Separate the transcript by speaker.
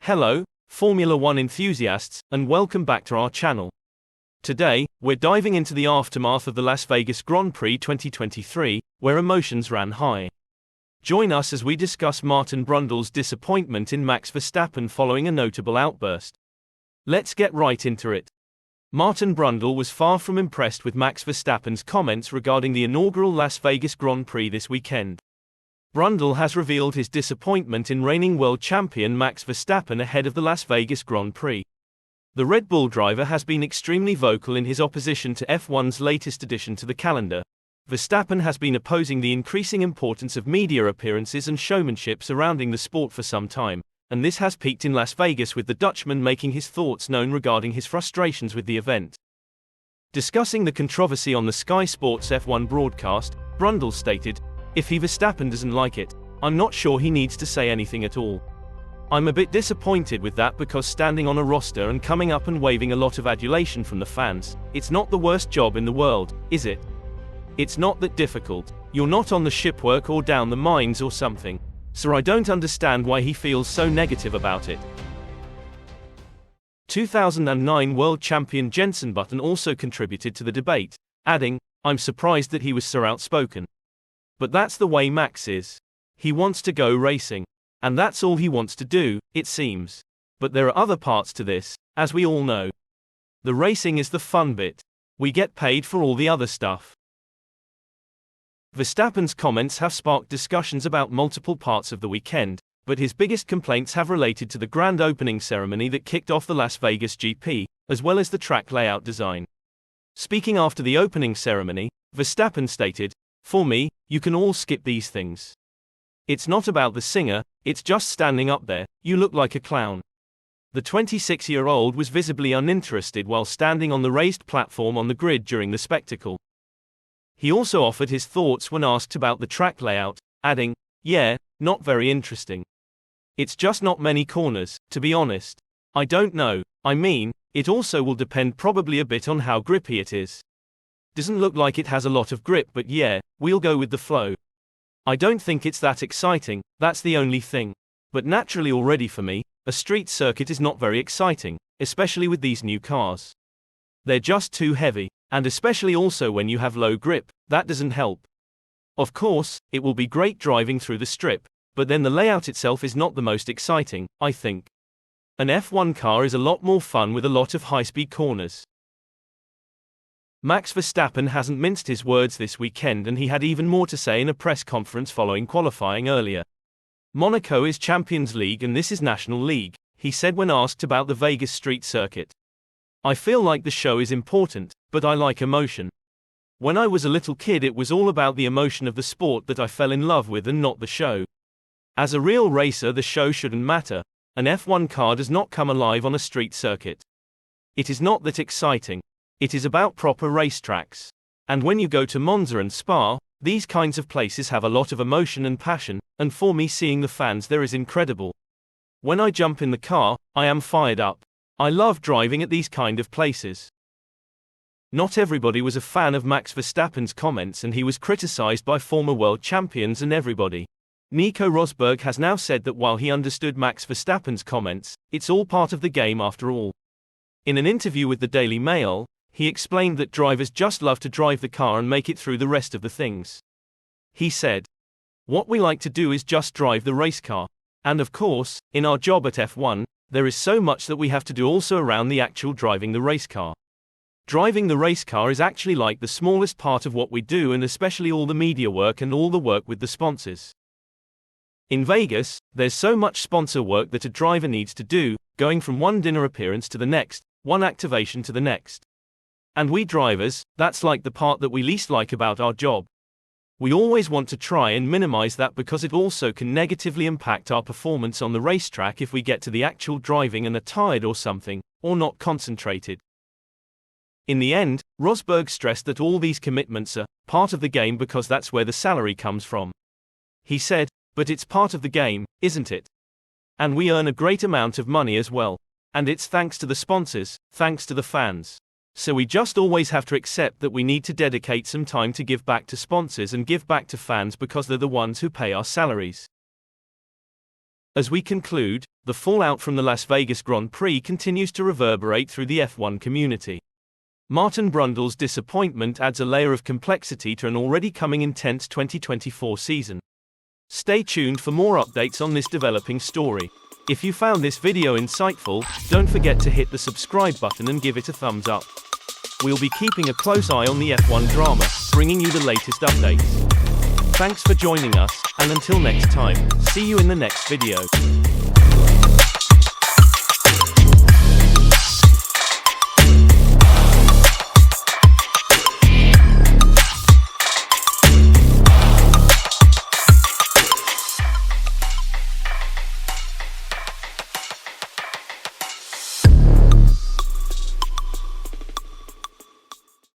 Speaker 1: Hello, Formula One enthusiasts, and welcome back to our channel. Today, we're diving into the aftermath of the Las Vegas Grand Prix 2023, where emotions ran high. Join us as we discuss Martin Brundle's disappointment in Max Verstappen following a notable outburst. Let's get right into it. Martin Brundle was far from impressed with Max Verstappen's comments regarding the inaugural Las Vegas Grand Prix this weekend. Brundle has revealed his disappointment in reigning world champion Max Verstappen ahead of the Las Vegas Grand Prix. The Red Bull driver has been extremely vocal in his opposition to F1's latest addition to the calendar. Verstappen has been opposing the increasing importance of media appearances and showmanship surrounding the sport for some time, and this has peaked in Las Vegas, with the Dutchman making his thoughts known regarding his frustrations with the event. Discussing the controversy on the Sky Sports F1 broadcast, Brundle stated, "If Verstappen doesn't like it, I'm not sure he needs to say anything at all. I'm a bit disappointed with that because standing on a roster and coming up and waving a lot of adulation from the fans, it's not the worst job in the world, is it? It's not that difficult. You're not on the shipwork or down the mines or something. So I don't understand why he feels so negative about it." 2009 world champion Jenson Button also contributed to the debate, adding, "I'm surprised that he was so outspoken. But that's the way Max is. He wants to go racing. And that's all he wants to do, it seems. But there are other parts to this, as we all know. The racing is the fun bit. We get paid for all the other stuff." Verstappen's comments have sparked discussions about multiple parts of the weekend, but his biggest complaints have related to the grand opening ceremony that kicked off the Las Vegas GP, as well as the track layout design. Speaking after the opening ceremony, Verstappen stated, "For me, you can all skip these things. It's not about the singer, it's just standing up there, you look like a clown." The 26-year-old was visibly uninterested while standing on the raised platform on the grid during the spectacle. He also offered his thoughts when asked about the track layout, adding, "Yeah, not very interesting. It's just not many corners, to be honest. I don't know, I mean, it also will depend probably a bit on how grippy it is. Doesn't look like it has a lot of grip, but yeah, we'll go with the flow. I don't think it's that exciting, that's the only thing. But naturally already for me, a street circuit is not very exciting, especially with these new cars. They're just too heavy, and especially also when you have low grip, that doesn't help. Of course, it will be great driving through the strip, but then the layout itself is not the most exciting, I think. An F1 car is a lot more fun with a lot of high-speed corners." Max Verstappen hasn't minced his words this weekend, and he had even more to say in a press conference following qualifying earlier. "Monaco is Champions League and this is National League," he said when asked about the Vegas street circuit. "I feel like the show is important, but I like emotion. When I was a little kid it was all about the emotion of the sport that I fell in love with and not the show. As a real racer the show shouldn't matter. An F1 car does not come alive on a street circuit. It is not that exciting. It is about proper racetracks. And when you go to Monza and Spa, these kinds of places have a lot of emotion and passion, and for me seeing the fans there is incredible. When I jump in the car, I am fired up. I love driving at these kind of places." Not everybody was a fan of Max Verstappen's comments, and he was criticized by former world champions and everybody. Nico Rosberg has now said that while he understood Max Verstappen's comments, it's all part of the game after all. In an interview with the Daily Mail, he explained that drivers just love to drive the car and make it through the rest of the things. He said, "What we like to do is just drive the race car. And of course, in our job at F1, there is so much that we have to do also around the actual driving the race car. Driving the race car is actually like the smallest part of what we do, and especially all the media work and all the work with the sponsors. In Vegas, there's so much sponsor work that a driver needs to do, going from one dinner appearance to the next, one activation to the next. And we drivers, that's like the part that we least like about our job. We always want to try and minimize that because it also can negatively impact our performance on the racetrack if we get to the actual driving and are tired or something, or not concentrated." In the end, Rosberg stressed that all these commitments are part of the game because that's where the salary comes from. He said, "But it's part of the game, isn't it? And we earn a great amount of money as well. And it's thanks to the sponsors, thanks to the fans. So we just always have to accept that we need to dedicate some time to give back to sponsors and give back to fans because they're the ones who pay our salaries." As we conclude, The fallout from the Las Vegas Grand Prix continues to reverberate through the F1 community. Martin Brundle's disappointment adds a layer of complexity to an already coming intense 2024 season. Stay tuned for more updates on this developing story. If you found this video insightful, don't forget to hit the subscribe button and give it a thumbs up. We'll be keeping a close eye on the F1 drama, bringing you the latest updates. Thanks for joining us, and until next time, see you in the next video.